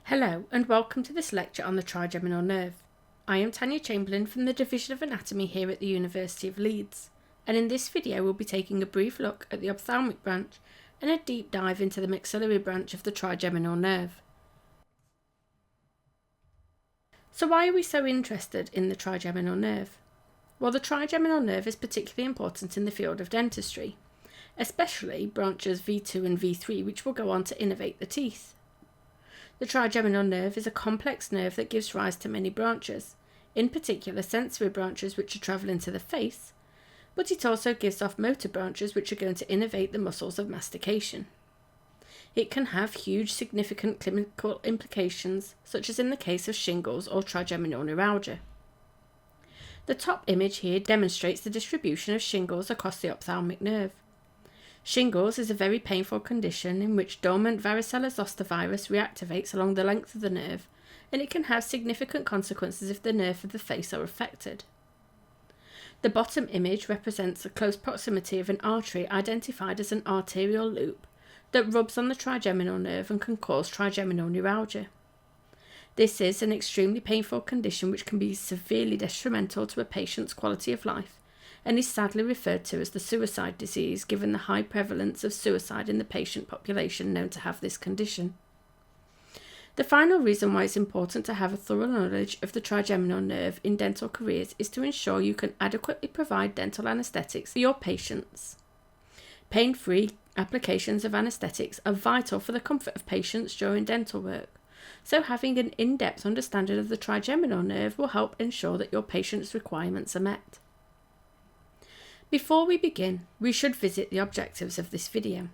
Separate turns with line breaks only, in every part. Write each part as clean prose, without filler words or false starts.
Hello and welcome to this lecture on the trigeminal nerve. I am Tanya Chamberlain from the Division of Anatomy here at the University of Leeds, and in this video we'll be taking a brief look at the ophthalmic branch and a deep dive into the maxillary branch of the trigeminal nerve. So why are we so interested in the trigeminal nerve? Well, the trigeminal nerve is particularly important in the field of dentistry, especially branches V2 and V3, which will go on to innervate the teeth. The trigeminal nerve is a complex nerve that gives rise to many branches, in particular sensory branches which are travelling to the face, but it also gives off motor branches which are going to innervate the muscles of mastication. It can have huge significant clinical implications, such as in the case of shingles or trigeminal neuralgia. The top image here demonstrates the distribution of shingles across the ophthalmic nerve. Shingles is a very painful condition in which dormant varicella zoster virus reactivates along the length of the nerve, and it can have significant consequences if the nerve of the face are affected. The bottom image represents the close proximity of an artery identified as an arterial loop that rubs on the trigeminal nerve and can cause trigeminal neuralgia. This is an extremely painful condition which can be severely detrimental to a patient's quality of life, and is sadly referred to as the suicide disease given the high prevalence of suicide in the patient population known to have this condition. The final reason why it's important to have a thorough knowledge of the trigeminal nerve in dental careers is to ensure you can adequately provide dental anaesthetics for your patients. Pain-free applications of anaesthetics are vital for the comfort of patients during dental work, so having an in-depth understanding of the trigeminal nerve will help ensure that your patient's requirements are met. Before we begin, we should visit the objectives of this video.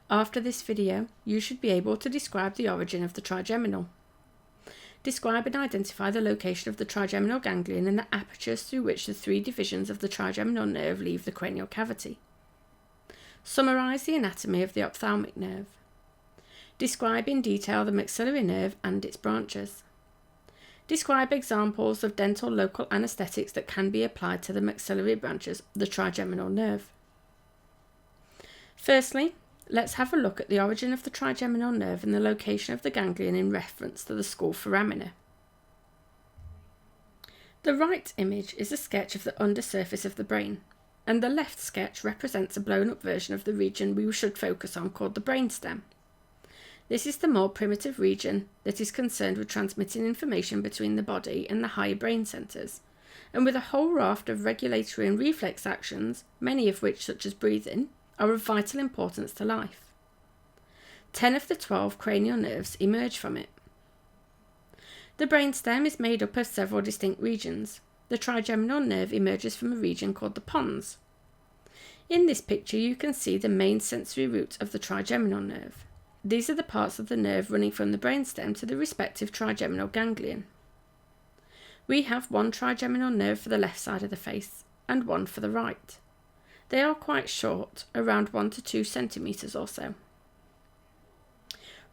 After this video, you should be able to describe the origin of the trigeminal. Describe and identify the location of the trigeminal ganglion and the apertures through which the three divisions of the trigeminal nerve leave the cranial cavity. Summarise the anatomy of the ophthalmic nerve. Describe in detail the maxillary nerve and its branches. Describe examples of dental local anaesthetics that can be applied to the maxillary branches of the trigeminal nerve. Firstly, let's have a look at the origin of the trigeminal nerve and the location of the ganglion in reference to the skull foramina. The right image is a sketch of the undersurface of the brain, and the left sketch represents a blown-up version of the region we should focus on called the brainstem. This is the more primitive region that is concerned with transmitting information between the body and the higher brain centres, and with a whole raft of regulatory and reflex actions, many of which, such as breathing, are of vital importance to life. 10 of the 12 cranial nerves emerge from it. The brainstem is made up of several distinct regions. The trigeminal nerve emerges from a region called the pons. In this picture you can see the main sensory root of the trigeminal nerve. These are the parts of the nerve running from the brainstem to the respective trigeminal ganglion. We have one trigeminal nerve for the left side of the face and one for the right. They are quite short, around 1 to 2 centimetres or so.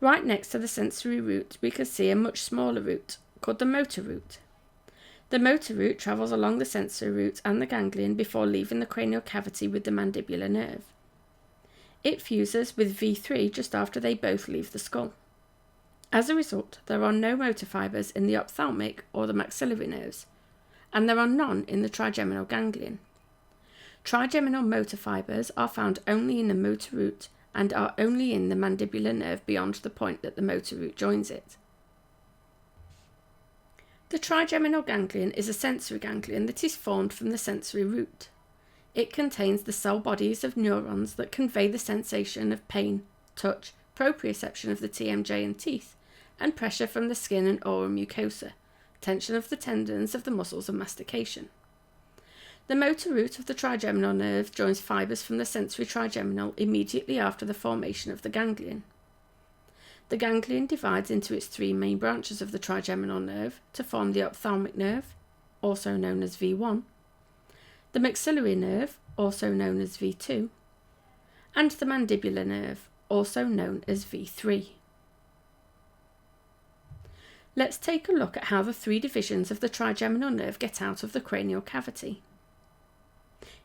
Right next to the sensory root we can see a much smaller root called the motor root. The motor root travels along the sensory root and the ganglion before leaving the cranial cavity with the mandibular nerve. It fuses with V3 just after they both leave the skull. As a result, there are no motor fibres in the ophthalmic or the maxillary nerves, and there are none in the trigeminal ganglion. Trigeminal motor fibres are found only in the motor root and are only in the mandibular nerve beyond the point that the motor root joins it. The trigeminal ganglion is a sensory ganglion that is formed from the sensory root. It contains the cell bodies of neurons that convey the sensation of pain, touch, proprioception of the TMJ and teeth, and pressure from the skin and oral mucosa, tension of the tendons of the muscles of mastication. The motor root of the trigeminal nerve joins fibres from the sensory trigeminal immediately after the formation of the ganglion. The ganglion divides into its three main branches of the trigeminal nerve to form the ophthalmic nerve, also known as V1, the maxillary nerve, also known as V2, and the mandibular nerve, also known as V3. Let's take a look at how the three divisions of the trigeminal nerve get out of the cranial cavity.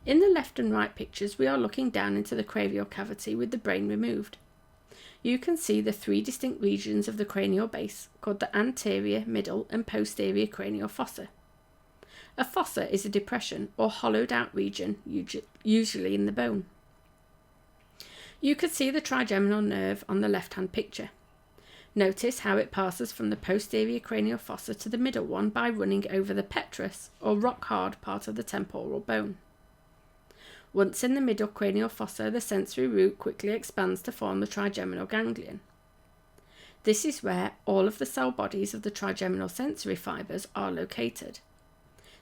In the left and right pictures we are looking down into the cranial cavity with the brain removed. you can see the three distinct regions of the cranial base called the anterior, middle and posterior cranial fossa. A fossa is a depression or hollowed out region, usually in the bone. You can see the trigeminal nerve on the left-hand picture. Notice how it passes from the posterior cranial fossa to the middle one by running over the petrous or rock-hard part of the temporal bone. Once in the middle cranial fossa, the sensory root quickly expands to form the trigeminal ganglion. This is where all of the cell bodies of the trigeminal sensory fibres are located.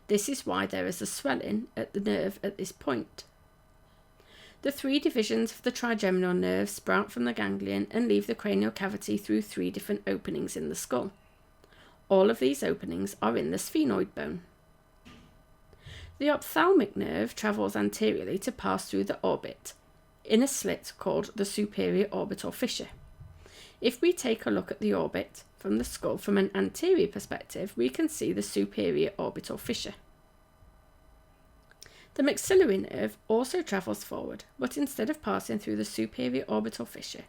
This is why there is a swelling at the nerve at this point. The three divisions of the trigeminal nerve sprout from the ganglion and leave the cranial cavity through three different openings in the skull. All of these openings are in the sphenoid bone. The ophthalmic nerve travels anteriorly to pass through the orbit in a slit called the superior orbital fissure. If we take a look at the orbit from the skull from an anterior perspective, we can see the superior orbital fissure. The maxillary nerve also travels forward, but instead of passing through the superior orbital fissure,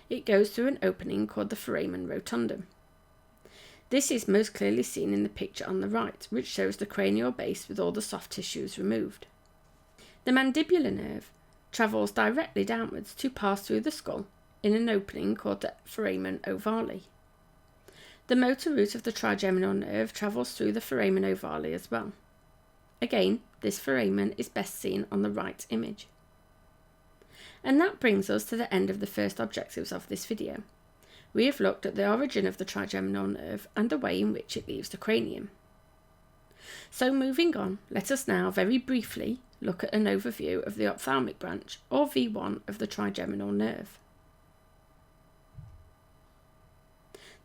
it goes through an opening called the foramen rotundum. This is most clearly seen in the picture on the right, which shows the cranial base with all the soft tissues removed. The mandibular nerve travels directly downwards to pass through the skull in an opening called the foramen ovale. The motor root of the trigeminal nerve travels through the foramen ovale as well. Again, this foramen is best seen on the right image. And that brings us to the end of the first objectives of this video. We have looked at the origin of the trigeminal nerve and the way in which it leaves the cranium. So moving on, let us now very briefly look at an overview of the ophthalmic branch, or V1, of the trigeminal nerve.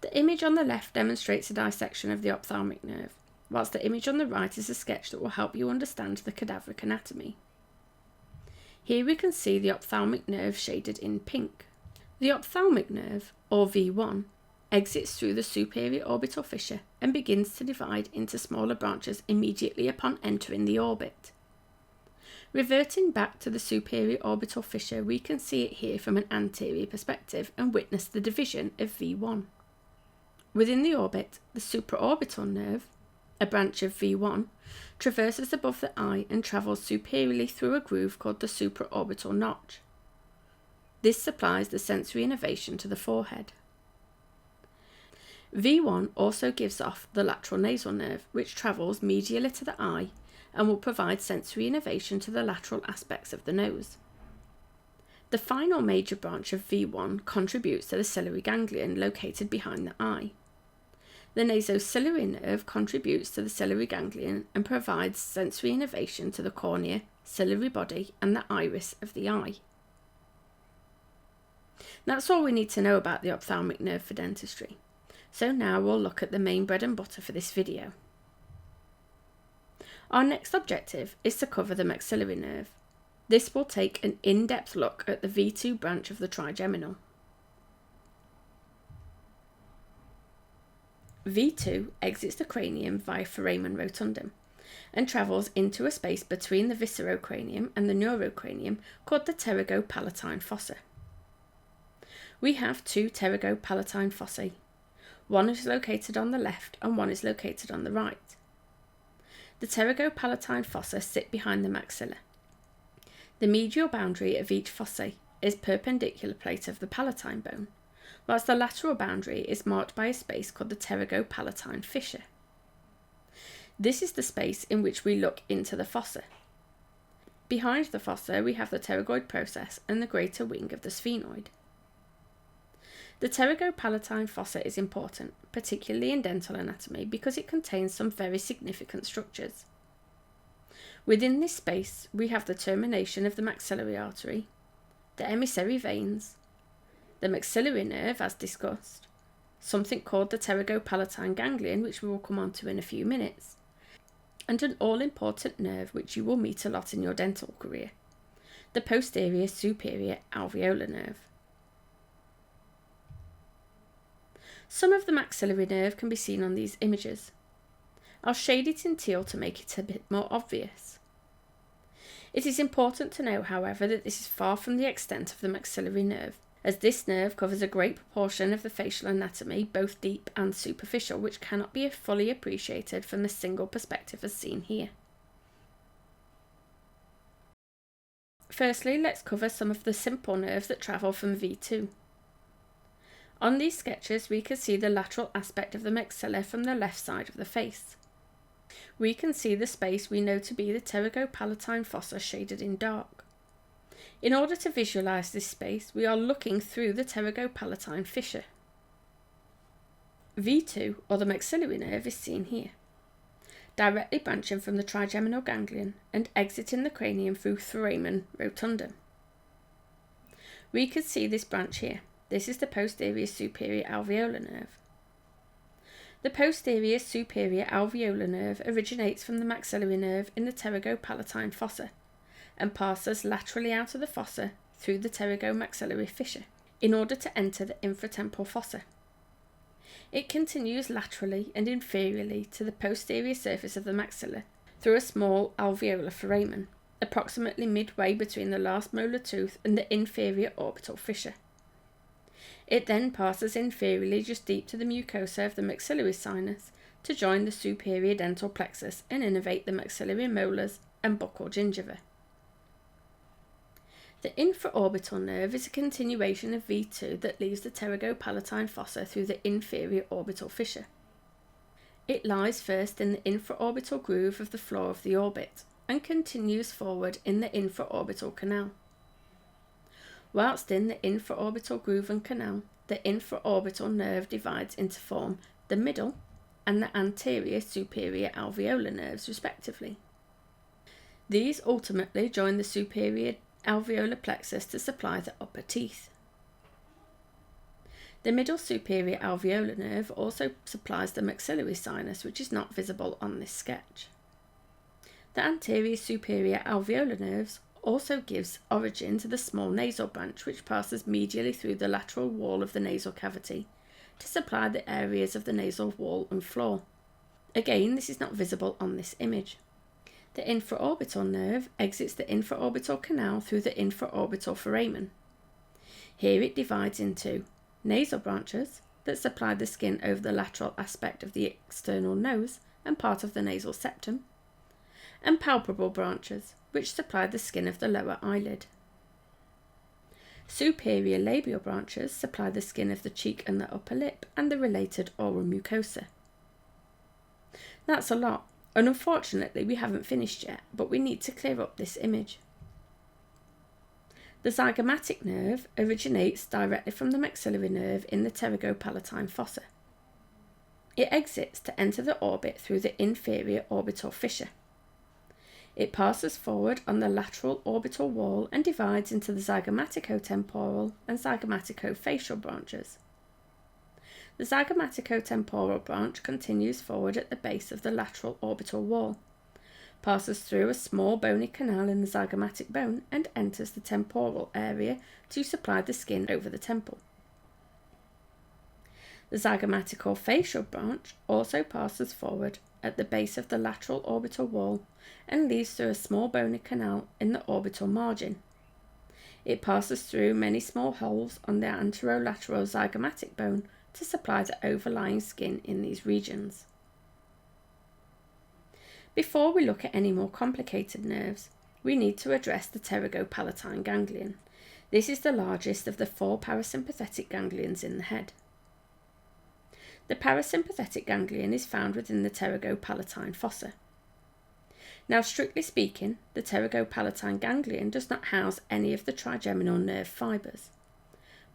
The image on the left demonstrates a dissection of the ophthalmic nerve, whilst the image on the right is a sketch that will help you understand the cadaveric anatomy. Here we can see the ophthalmic nerve shaded in pink. The ophthalmic nerve, or V1, exits through the superior orbital fissure and begins to divide into smaller branches immediately upon entering the orbit. Reverting back to the superior orbital fissure, we can see it here from an anterior perspective and witness the division of V1. Within the orbit, the supraorbital nerve, a branch of V1, traverses above the eye and travels superiorly through a groove called the supraorbital notch. This supplies the sensory innervation to the forehead. V1 also gives off the lateral nasal nerve, which travels medially to the eye and will provide sensory innervation to the lateral aspects of the nose. The final major branch of V1 contributes to the ciliary ganglion located behind the eye. The nasociliary nerve contributes to the ciliary ganglion and provides sensory innervation to the cornea, ciliary body and the iris of the eye. That's all we need to know about the ophthalmic nerve for dentistry. So now we'll look at the main bread and butter for this video. Our next objective is to cover the maxillary nerve. This will take an in-depth look at the V2 branch of the trigeminal. V2 exits the cranium via foramen rotundum and travels into a space between the viscerocranium and the neurocranium called the Pterygopalatine fossa. We have two Pterygopalatine fossae. One is located on the left and one is located on the right. The Pterygopalatine fossa sit behind the maxilla. The medial boundary of each fossa is perpendicular plate of the palatine bone, whilst the lateral boundary is marked by a space called the Pterygopalatine fissure. This is the space in which we look into the fossa. Behind the fossa we have the pterygoid process and the greater wing of the sphenoid. The Pterygopalatine fossa is important, particularly in dental anatomy, because it contains some very significant structures. Within this space, we have the termination of the maxillary artery, the emissary veins, the maxillary nerve as discussed, something called the Pterygopalatine ganglion, which we will come on to in a few minutes, and an all-important nerve which you will meet a lot in your dental career, the posterior superior alveolar nerve. Some of the maxillary nerve can be seen on these images. I'll shade it in teal to make it a bit more obvious. It is important to know, however, that this is far from the extent of the maxillary nerve, as this nerve covers a great proportion of the facial anatomy, both deep and superficial, which cannot be fully appreciated from the single perspective as seen here. Firstly, let's cover some of the simple nerves that travel from V2. On these sketches, we can see the lateral aspect of the maxilla from the left side of the face. We can see the space we know to be the Pterygopalatine fossa shaded in dark. In order to visualise this space, we are looking through the Pterygopalatine fissure. V2, or the maxillary nerve, is seen here, directly branching from the trigeminal ganglion and exiting the cranium through foramen rotundum. We can see this branch here. This is the posterior superior alveolar nerve. The posterior superior alveolar nerve originates from the maxillary nerve in the Pterygopalatine fossa and passes laterally out of the fossa through the pterygomaxillary fissure in order to enter the infratemporal fossa. It continues laterally and inferiorly to the posterior surface of the maxilla through a small alveolar foramen, approximately midway between the last molar tooth and the inferior orbital fissure. It then passes inferiorly just deep to the mucosa of the maxillary sinus to join the superior dental plexus and innervate the maxillary molars and buccal gingiva. The infraorbital nerve is a continuation of V2 that leaves the Pterygopalatine fossa through the inferior orbital fissure. It lies first in the infraorbital groove of the floor of the orbit and continues forward in the infraorbital canal. Whilst in the infraorbital groove and canal, the infraorbital nerve divides into form the middle and the anterior superior alveolar nerves respectively. These ultimately join the superior alveolar plexus to supply the upper teeth. The middle superior alveolar nerve also supplies the maxillary sinus, which is not visible on this sketch. The anterior superior alveolar nerves also gives origin to the small nasal branch, which passes medially through the lateral wall of the nasal cavity to supply the areas of the nasal wall and floor. Again, this is not visible on this image. The infraorbital nerve exits the infraorbital canal through the infraorbital foramen. Here it divides into nasal branches that supply the skin over the lateral aspect of the external nose and part of the nasal septum, and palpable branches which supply the skin of the lower eyelid. Superior labial branches supply the skin of the cheek and the upper lip and the related oral mucosa. That's a lot, and unfortunately we haven't finished yet, but we need to clear up this image. The zygomatic nerve originates directly from the maxillary nerve in the Pterygopalatine fossa. It exits to enter the orbit through the inferior orbital fissure. It passes forward on the lateral orbital wall and divides into the zygomaticotemporal and zygomaticofacial branches. The zygomaticotemporal branch continues forward at the base of the lateral orbital wall, passes through a small bony canal in the zygomatic bone and enters the temporal area to supply the skin over the temple. The zygomaticofacial branch also passes forward at the base of the lateral orbital wall and leads through a small bony canal in the orbital margin. It passes through many small holes on the anterolateral zygomatic bone to supply the overlying skin in these regions. Before we look at any more complicated nerves, we need to address the Pterygopalatine ganglion. This is the largest of the 4 parasympathetic ganglions in the head. The parasympathetic ganglion is found within the Pterygopalatine fossa. Now, strictly speaking, the Pterygopalatine ganglion does not house any of the trigeminal nerve fibres,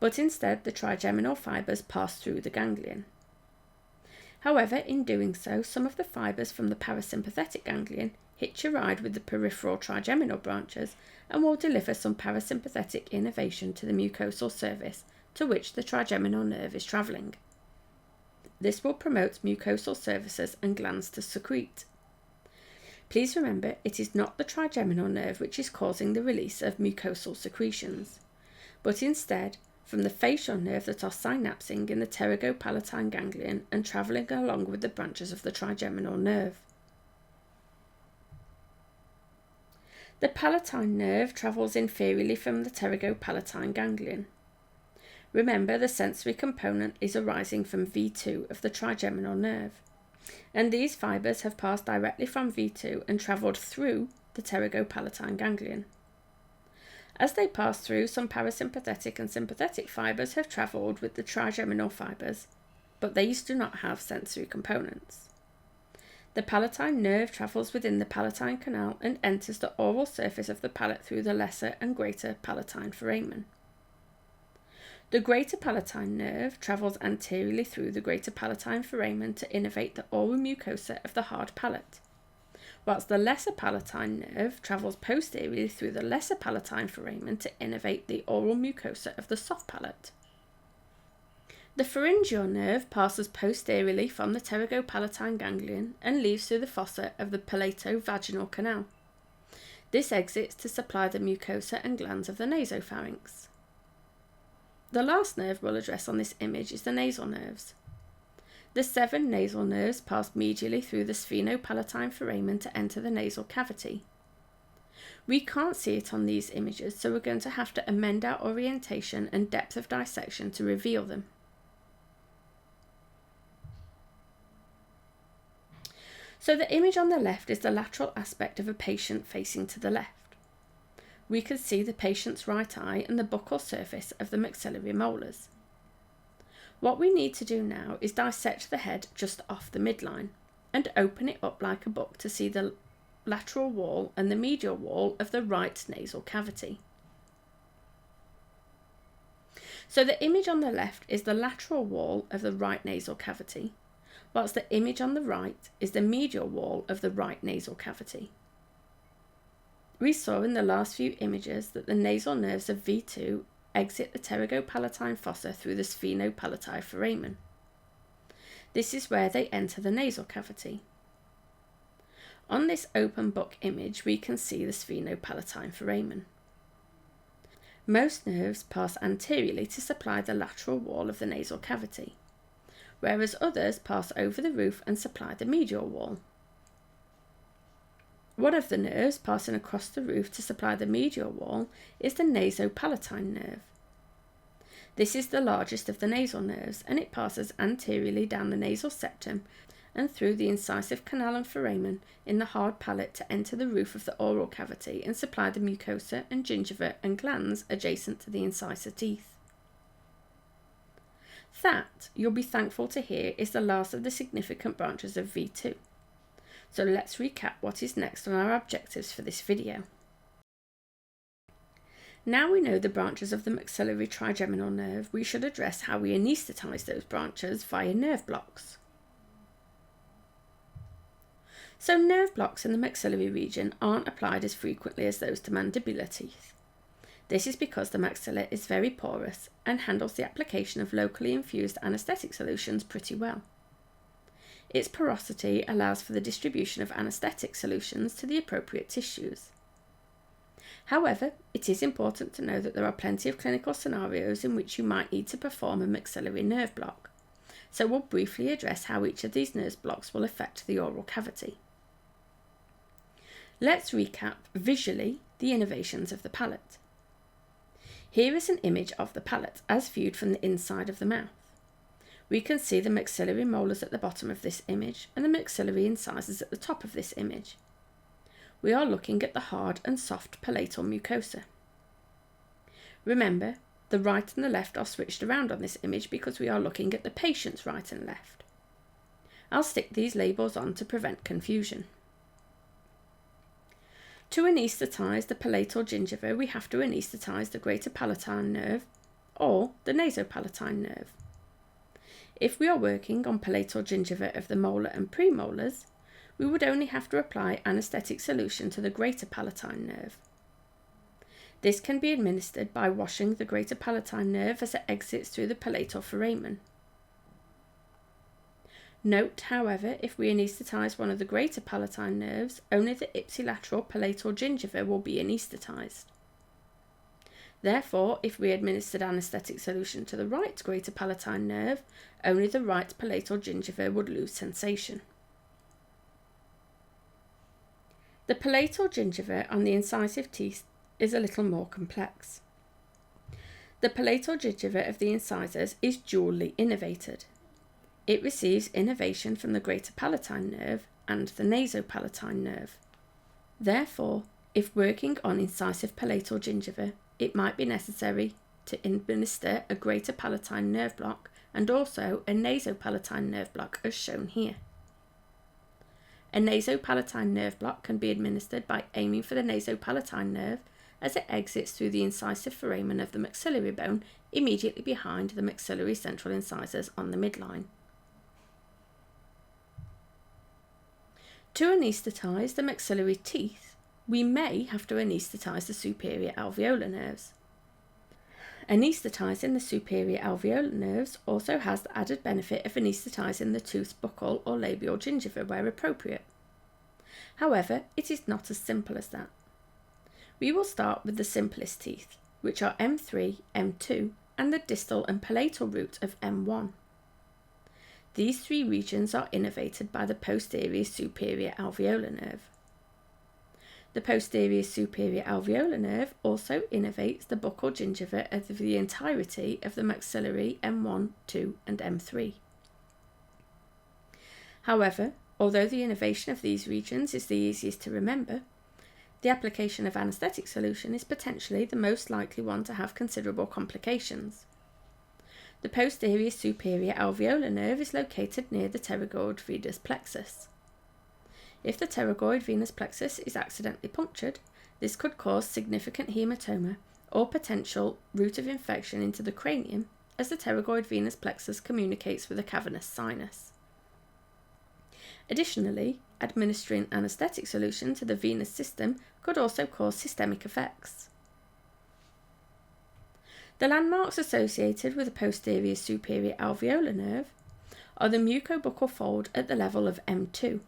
but instead the trigeminal fibres pass through the ganglion. However, in doing so, some of the fibres from the parasympathetic ganglion hitch a ride with the peripheral trigeminal branches and will deliver some parasympathetic innervation to the mucosal surface to which the trigeminal nerve is travelling. This will promote mucosal surfaces and glands to secrete. Please remember, it is not the trigeminal nerve which is causing the release of mucosal secretions, but instead from the facial nerve that are synapsing in the Pterygopalatine ganglion and travelling along with the branches of the trigeminal nerve. The palatine nerve travels inferiorly from the Pterygopalatine ganglion. Remember, the sensory component is arising from V2 of the trigeminal nerve, and these fibres have passed directly from V2 and travelled through the Pterygopalatine ganglion. As they pass through, some parasympathetic and sympathetic fibres have travelled with the trigeminal fibres, but these do not have sensory components. The palatine nerve travels within the palatine canal and enters the oral surface of the palate through the lesser and greater palatine foramen. The greater palatine nerve travels anteriorly through the greater palatine foramen to innervate the oral mucosa of the hard palate, whilst the lesser palatine nerve travels posteriorly through the lesser palatine foramen to innervate the oral mucosa of the soft palate. The pharyngeal nerve passes posteriorly from the pterygopalatine ganglion and leaves through the fossa of the palato-vaginal canal. This exits to supply the mucosa and glands of the nasopharynx. The last nerve we'll address on this image is the nasal nerves. The 7 nasal nerves pass medially through the sphenopalatine foramen to enter the nasal cavity. We can't see it on these images, so we're going to have to amend our orientation and depth of dissection to reveal them. So the image on the left is the lateral aspect of a patient facing to the left. We can see the patient's right eye and the buccal surface of the maxillary molars. What we need to do now is dissect the head just off the midline and open it up like a book to see the lateral wall and the medial wall of the right nasal cavity. So the image on the left is the lateral wall of the right nasal cavity, whilst the image on the right is the medial wall of the right nasal cavity. We saw in the last few images that the nasal nerves of V2 exit the pterygopalatine fossa through the sphenopalatine foramen. This is where they enter the nasal cavity. On this open book image, we can see the sphenopalatine foramen. Most nerves pass anteriorly to supply the lateral wall of the nasal cavity, whereas others pass over the roof and supply the medial wall. One of the nerves passing across the roof to supply the medial wall is the nasopalatine nerve. This is the largest of the nasal nerves, and it passes anteriorly down the nasal septum and through the incisive canal and foramen in the hard palate to enter the roof of the oral cavity and supply the mucosa and gingiva and glands adjacent to the incisor teeth. That, you'll be thankful to hear, is the last of the significant branches of V2. So let's recap what is next on our objectives for this video. Now we know the branches of the maxillary trigeminal nerve, we should address how we anaesthetise those branches via nerve blocks. So nerve blocks in the maxillary region aren't applied as frequently as those to mandibular teeth. This is because the maxilla is very porous and handles the application of locally infused anaesthetic solutions pretty well. Its porosity allows for the distribution of anaesthetic solutions to the appropriate tissues. However, it is important to know that there are plenty of clinical scenarios in which you might need to perform a maxillary nerve block, so we'll briefly address how each of these nerve blocks will affect the oral cavity. Let's recap visually the innervations of the palate. Here is an image of the palate as viewed from the inside of the mouth. We can see the maxillary molars at the bottom of this image and the maxillary incisors at the top of this image. We are looking at the hard and soft palatal mucosa. Remember, the right and the left are switched around on this image because we are looking at the patient's right and left. I'll stick these labels on to prevent confusion. To anaesthetise the palatal gingiva, we have to anaesthetise the greater palatine nerve or the nasopalatine nerve. If we are working on palatal gingiva of the molar and premolars, we would only have to apply anaesthetic solution to the greater palatine nerve. This can be administered by washing the greater palatine nerve as it exits through the palatal foramen. Note, however, if we anaesthetise one of the greater palatine nerves, only the ipsilateral palatal gingiva will be anaesthetised. Therefore, if we administered anaesthetic solution to the right greater palatine nerve, only the right palatal gingiva would lose sensation. The palatal gingiva on the incisive teeth is a little more complex. The palatal gingiva of the incisors is dually innervated. It receives innervation from the greater palatine nerve and the nasopalatine nerve. Therefore, if working on incisive palatal gingiva, it might be necessary to administer a greater palatine nerve block and also a nasopalatine nerve block as shown here. A nasopalatine nerve block can be administered by aiming for the nasopalatine nerve as it exits through the incisive foramen of the maxillary bone immediately behind the maxillary central incisors on the midline. To anaesthetise the maxillary teeth, we may have to anaesthetise the superior alveolar nerves. Anaesthetising the superior alveolar nerves also has the added benefit of anaesthetising the tooth's buccal or labial gingiva where appropriate. However, it is not as simple as that. We will start with the simplest teeth, which are M3, M2, and the distal and palatal root of M1. These three regions are innervated by the posterior superior alveolar nerve. The posterior superior alveolar nerve also innervates the buccal gingiva of the entirety of the maxillary M1, 2, and M3. However, although the innervation of these regions is the easiest to remember, the application of anaesthetic solution is potentially the most likely one to have considerable complications. The posterior superior alveolar nerve is located near the pterygoid venous plexus. If the pterygoid venous plexus is accidentally punctured, this could cause significant haematoma or potential route of infection into the cranium, as the pterygoid venous plexus communicates with a cavernous sinus. Additionally, administering anaesthetic solution to the venous system could also cause systemic effects. The landmarks associated with the posterior superior alveolar nerve are the mucobuccal fold at the level of M2,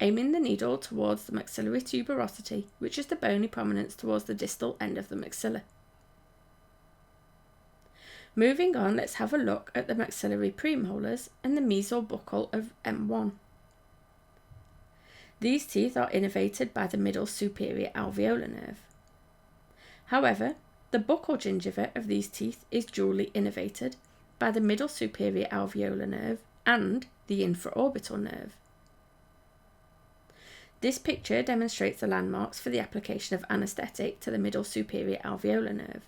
aiming the needle towards the maxillary tuberosity, which is the bony prominence towards the distal end of the maxilla. Moving on, let's have a look at the maxillary premolars and the mesobuccal of M1. These teeth are innervated by the middle superior alveolar nerve. However, the buccal gingiva of these teeth is dually innervated by the middle superior alveolar nerve and the infraorbital nerve. This picture demonstrates the landmarks for the application of anaesthetic to the middle superior alveolar nerve.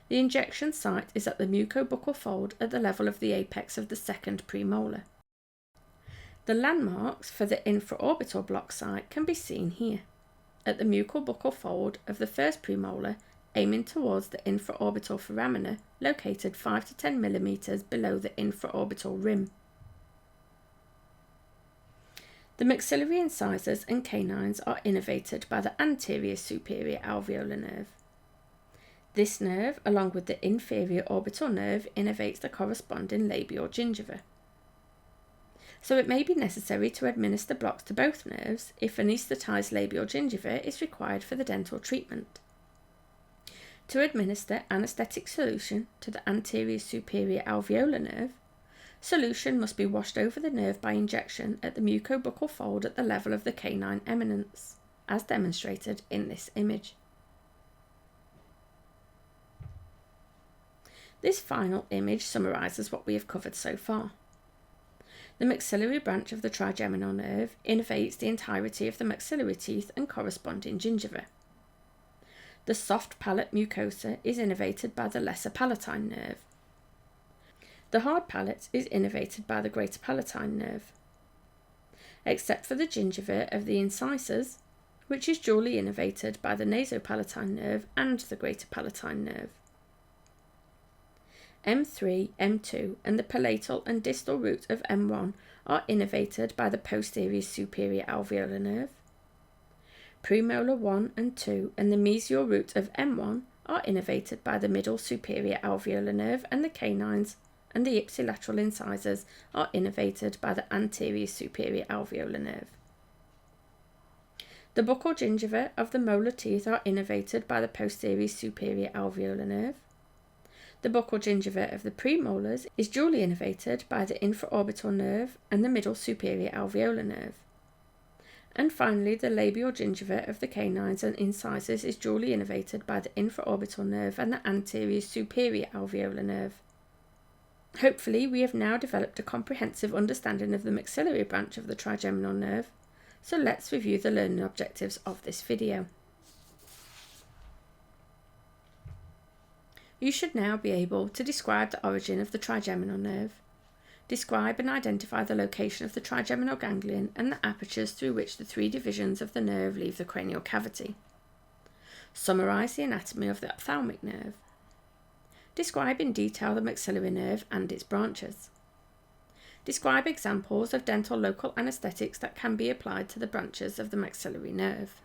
The injection site is at the mucobuccal fold at the level of the apex of the second premolar. The landmarks for the infraorbital block site can be seen here, at the mucobuccal fold of the first premolar, aiming towards the infraorbital foramina located 5 to 10 mm below the infraorbital rim. The maxillary incisors and canines are innervated by the anterior superior alveolar nerve. This nerve, along with the inferior orbital nerve, innervates the corresponding labial gingiva. So it may be necessary to administer blocks to both nerves if anaesthetised labial gingiva is required for the dental treatment. To administer anaesthetic solution to the anterior superior alveolar nerve, solution must be washed over the nerve by injection at the mucobuccal fold at the level of the canine eminence, as demonstrated in this image. This final image summarises what we have covered so far. The maxillary branch of the trigeminal nerve innervates the entirety of the maxillary teeth and corresponding gingiva. The soft palate mucosa is innervated by the lesser palatine nerve. The hard palate is innervated by the greater palatine nerve, except for the gingiva of the incisors, which is dually innervated by the nasopalatine nerve and the greater palatine nerve. M3, M2, and the palatal and distal root of M1 are innervated by the posterior superior alveolar nerve. Premolar 1 and 2 and the mesial root of M1 are innervated by the middle superior alveolar nerve, and the canines and the ipsilateral incisors are innervated by the anterior superior alveolar nerve. The buccal gingiva of the molar teeth are innervated by the posterior superior alveolar nerve. The buccal gingiva of the premolars is dually innervated by the infraorbital nerve and the middle superior alveolar nerve. And finally, the labial gingiva of the canines and incisors is dually innervated by the infraorbital nerve and the anterior superior alveolar nerve. Hopefully, we have now developed a comprehensive understanding of the maxillary branch of the trigeminal nerve, so let's review the learning objectives of this video. You should now be able to describe the origin of the trigeminal nerve, describe and identify the location of the trigeminal ganglion and the apertures through which the three divisions of the nerve leave the cranial cavity, summarise the anatomy of the ophthalmic nerve, describe in detail the maxillary nerve and its branches, describe examples of dental local anaesthetics that can be applied to the branches of the maxillary nerve.